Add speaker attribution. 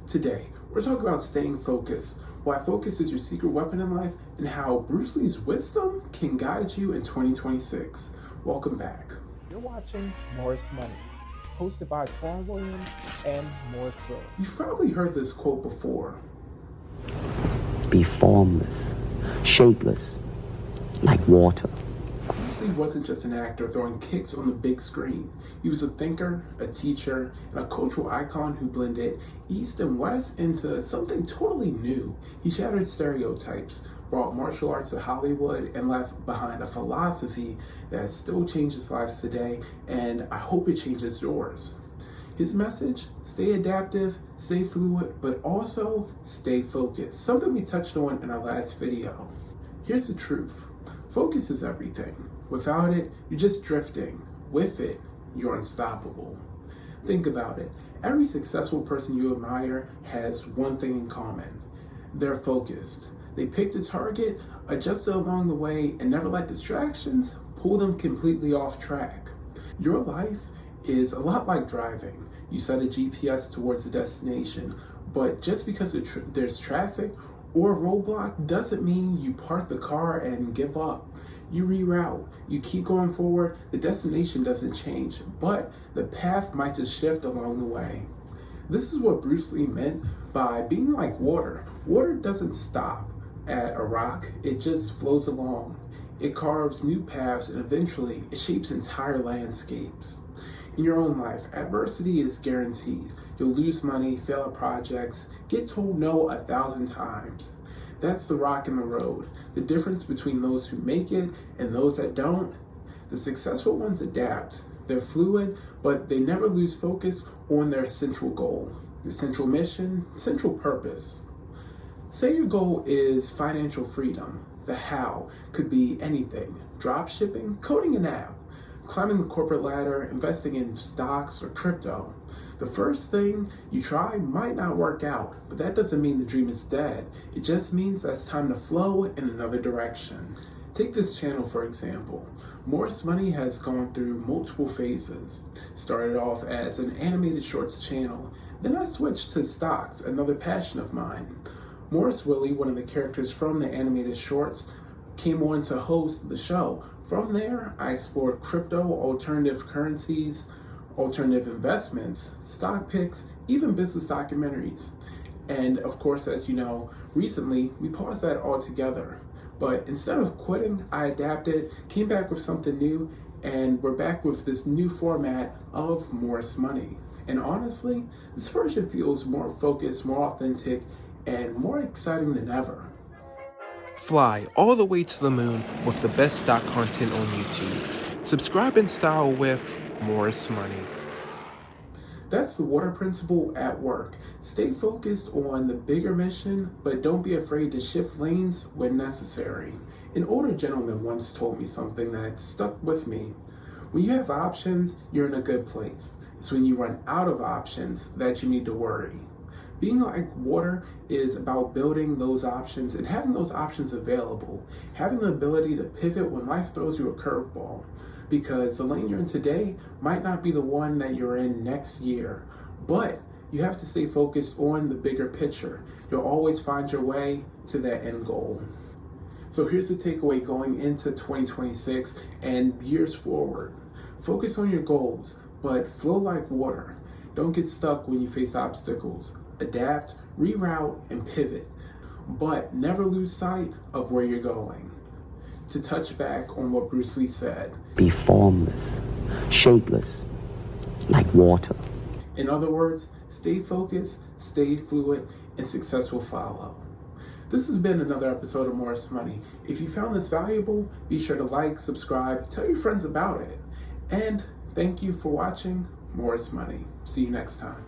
Speaker 1: Today, we're talking about staying focused, why focus is your secret weapon in life, and how Bruce Lee's wisdom can guide you in 2026. Welcome back.
Speaker 2: You're watching Morris Money, hosted by Twan Williams and Morris Will.
Speaker 1: You've probably heard this quote before.
Speaker 3: Be formless, shapeless, like water.
Speaker 1: Bruce Lee wasn't just an actor throwing kicks on the big screen. He was a thinker, a teacher, and a cultural icon who blended East and West into something totally new. He shattered stereotypes, brought martial arts to Hollywood, and left behind a philosophy that still changes lives today, and I hope it changes yours. His message: stay adaptive, stay fluid, but also stay focused, something we touched on in our last video. Here's the truth. Focus is everything. Without it, you're just drifting. With it, you're unstoppable. Think about it. Every successful person you admire has one thing in common. They're focused. They picked a target, adjusted along the way, and never let distractions pull them completely off track. Your life is a lot like driving. You set a GPS towards the destination, but just because there's traffic or a roadblock doesn't mean you park the car and give up. You reroute, you keep going forward, the destination doesn't change, but the path might just shift along the way. This is what Bruce Lee meant by being like water. Water doesn't stop at a rock, it just flows along. It carves new paths and eventually it shapes entire landscapes. In your own life, adversity is guaranteed. You'll lose money, fail at projects, get told no 1,000 times. That's the rock in the road. The difference between those who make it and those that don't. The successful ones adapt. They're fluid, but they never lose focus on their central goal, their central mission, central purpose. Say your goal is financial freedom. The how could be anything: drop shipping, coding an app, climbing the corporate ladder, investing in stocks or crypto. The first thing you try might not work out, but that doesn't mean the dream is dead. It just means that it's time to flow in another direction. Take this channel for example. Morris Money has gone through multiple phases. Started off as an animated shorts channel, then I switched to stocks, another passion of mine. Morris Willie, one of the characters from the animated shorts, came on to host the show. From there, I explored crypto, alternative currencies, alternative investments, stock picks, even business documentaries. And of course, as you know, recently we paused that altogether. But instead of quitting, I adapted, came back with something new, and we're back with this new format of Morris Money. And honestly, this version feels more focused, more authentic, and more exciting than ever.
Speaker 4: Fly all the way to the moon with the best stock content on YouTube. Subscribe in style with Morris Money.
Speaker 1: That's the water principle at work. Stay focused on the bigger mission, but don't be afraid to shift lanes when necessary. An older gentleman once told me something that stuck with me. When you have options, you're in a good place. It's when you run out of options that you need to worry. Being like water is about building those options and having those options available, having the ability to pivot when life throws you a curveball, because the lane you're in today might not be the one that you're in next year, but you have to stay focused on the bigger picture. You'll always find your way to that end goal. So here's the takeaway going into 2026 and years forward. Focus on your goals, but flow like water. Don't get stuck when you face obstacles. Adapt, reroute, and pivot, but never lose sight of where you're going. To touch back on what Bruce Lee said,
Speaker 3: Be formless, shapeless, like water.
Speaker 1: In other words, stay focused, stay fluid, and success will follow. This has been another episode of Morris Money. If you found this valuable, be sure to like, subscribe, tell your friends about it. And thank you for watching Morris Money. See you next time.